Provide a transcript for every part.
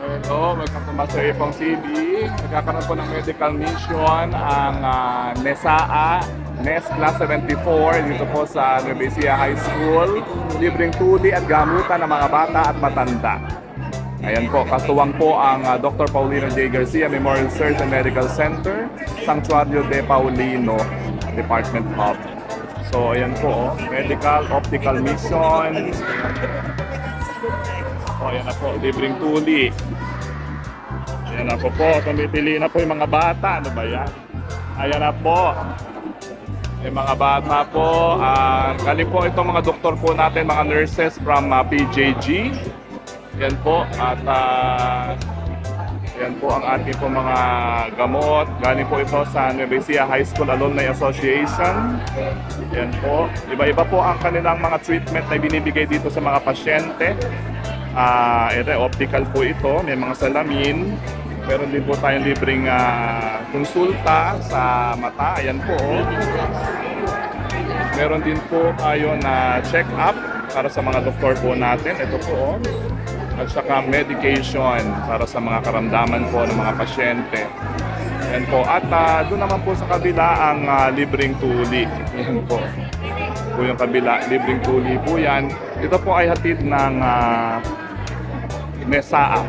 Hello, welcome to Master Ipong TV. Nagkakaroon po ng medical mission ang NESAA, NES Class 74 dito po sa Nueva Ecija High School. Libreng tuli at gamutan ng mga bata at matanda. Ayan po, katuwang po ang Dr. Paulino J. Garcia Memorial Research and Medical Center, Sanctuario de Paulino, Department of. So ayan po, medical, optical mission. O, ayan na po, libreng tuli. Ayan na po, tumipili na po yung mga bata. Ano ba yan? Ayan na po. Yung mga bata po. Galing po itong mga doktor po natin, mga nurses from PJG. Ayan po. At ayan po ang ating po mga gamot. Galing po ito sa Nueva Ecija High School Alumni Association. Ayan po. Iba-iba po ang kanilang mga treatment na binibigay dito sa mga pasyente. Ito, optical po ito. May mga salamin. Meron din po tayong libreng konsulta sa mata. Ayan po. Meron din po tayo na check-up para sa mga doktor po natin. Ito po. At saka medication para sa mga karamdaman po ng mga pasyente. Ayan po. At doon naman po sa kabila ang libreng tuli. Ayan po. Po yung kabila, libreng tuli po yan. Ito po ay hatid ng NESAA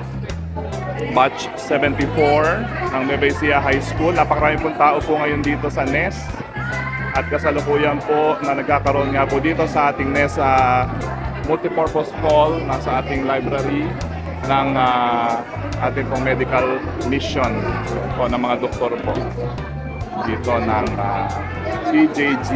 Batch 74 ng Nueva Ecija High School. Napakarami pong tao po ngayon dito sa NES. At kasalukuyan po na nagkakaroon nga po dito sa ating NES multipurpose hall, nasa ating library ng ating pong medical mission po ng mga doktor po dito ng PJG.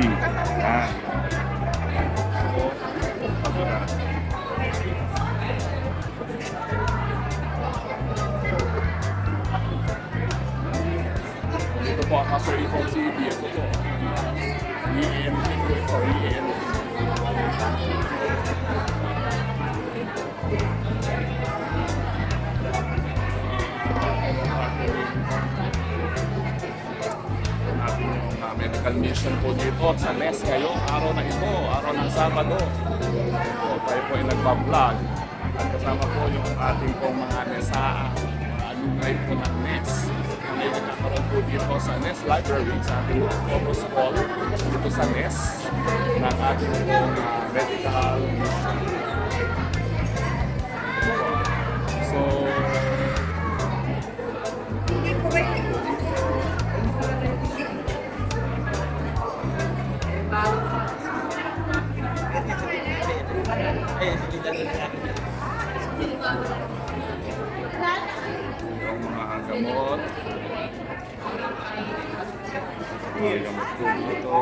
Ito po ang Master Ipong TV. Ito po. EM. Ito EM. Natin yung medical mission po dito sa NES ngayong araw na ito, araw ng Sabado. So, tayo po ay nagpa-vlog. At kasama po yung ating pong mga NESAA, mga alumni po ng NES. Ngayon nagkakaroon po dito sa NES Library, sa ating focus hall, dito sa NES, ng ating medical mission. So, yung mga gamot. Mga gamot po dito.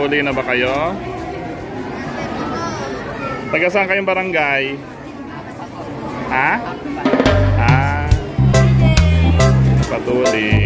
Patuli na ba kayo? Taga saan kayong barangay? Ha? Ah, Patuli.